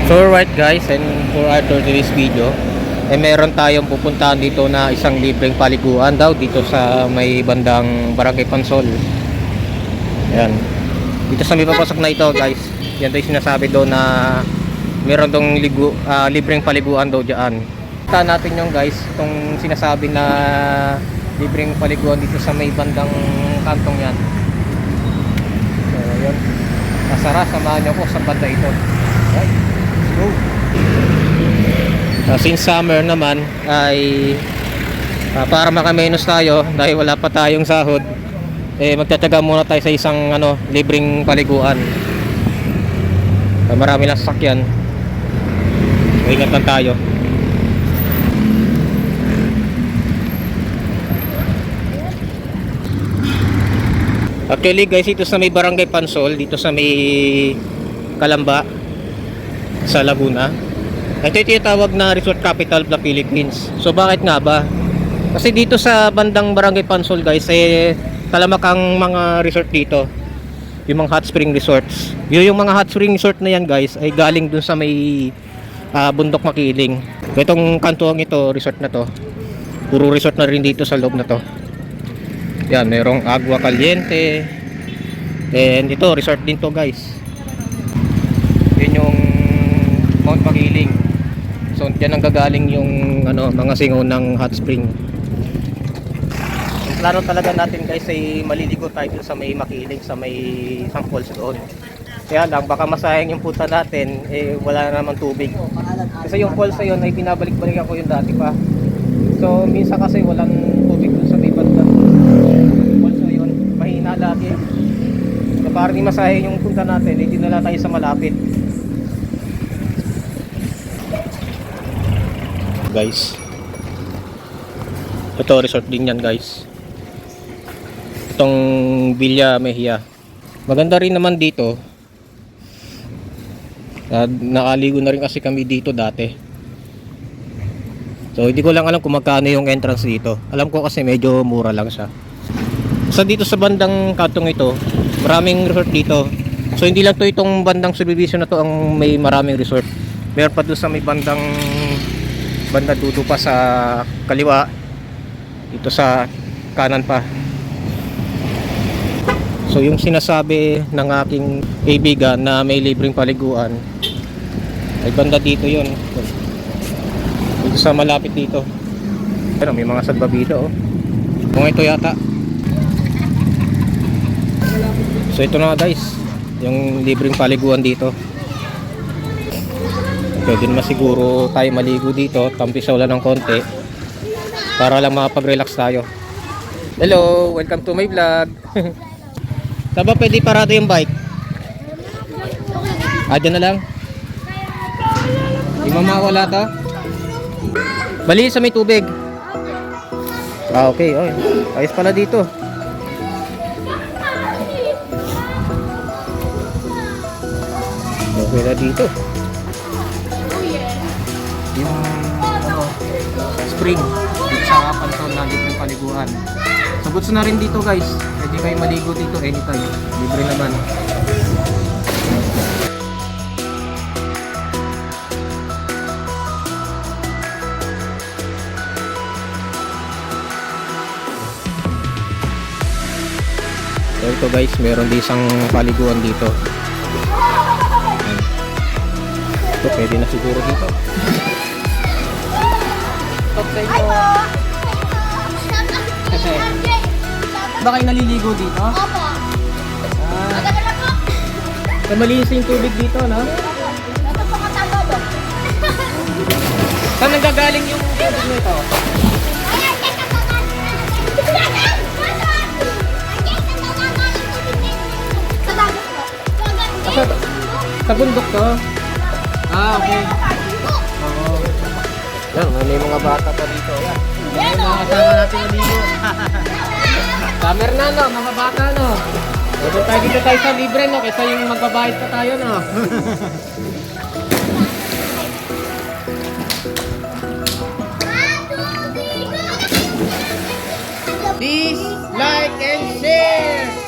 So right guys, and for our today's video, meron tayong pupuntahan dito na isang libreng paliguan daw dito sa may bandang Barangay Pansol. Ayan. Dito sa may papasok na ito guys, yan daw yung sinasabi doon na meron tong libreng paliguan daw dyan. Kita natin yung guys, itong sinasabi na libreng paliguan dito sa may bandang kantong yan. So yun, nasara, samahan nyo po sa banda ito. Right. Go. Since summer naman ay para makamenos tayo dahil wala pa tayong sahod, magtataga muna tayo sa isang libreng paliguan. Marami lang sasakyan, ingatan tayo. Actually guys, ito sa may Barangay Pansol, dito sa may Calamba sa Laguna. Ito yung tinatawag na resort capital of the Philippines. So bakit nga ba? Kasi dito sa bandang Barangay Pansol guys, talamak ang mga resort dito, yung mga hot spring resorts. Yung mga hot spring resort na yan guys ay galing dun sa may bundok Makiling. Itong kantuang ito, resort na to, puro resort na rin dito sa loob na to. Yan, merong Agua Caliente, and ito resort din to guys. Yun yung Mount Makiling. So diyan ang gagaling yung mga singaw ng hot spring. Ang plano talaga natin guys ay maliligo tayo sa may Makiling, sa may isang falls doon. Kaya lang baka masayang yung punta natin, wala na naman tubig. Kasi yung falls na yun ay binabalik-balik ako yung dati pa. So minsan kasi walang tubig doon sa may banda. Falls na yun, mahina lagi. So para di masayang yung punta natin, dinala tayo sa malapit. Guys, ito resort din yan guys, itong Villa Mejia. Maganda rin naman dito. Nakaligo na rin kasi kami dito dati. So hindi ko lang alam kung magkano yung entrance dito. Alam ko kasi medyo mura lang siya. So dito sa bandang katong ito, maraming resort dito. So hindi lang to itong bandang subdivision na to ang may maraming resort. Meron pa doon sa may banda dudo pa sa kaliwa, dito sa kanan pa. So yung sinasabi ng aking kaibigan na may libreng paliguan ay banda dito yun, dito sa malapit dito. Pero may mga salbabida kung ito yata. So ito na guys, yung libreng paliguan dito. Pwede naman siguro tayo maligo dito, tampisaw lang ng konti para lang makapag-relax tayo. Hello, welcome to my vlog. Saba pwede parada yung bike? Dyan na lang. Di mamawala ta? Bali sa may tubig. Okay, ayos pala dito. Okay na dito. Yung spring dito sa Pansol na libreng paliguan. So goods na rin dito guys, pwede kayo maligo dito anytime, libre naman. So ito guys, meron din isang paliguan dito. Ito pwede na siguro dito. Ba kayo naliligo dito? Opo. Malinis yung tubig dito, no? Ito po katalo ba? Saan nanggagaling yung tubig nito? Sa dagat po. Sa bundok to? Okay. Oo. Yan, may mga bata pa dito. Yan, mga kasama natin naligo. Summer na, no? Mga bata, no? Dito tayo sa libre, no? Kaysa yung magbabayad pa tayo, no? Please like and share!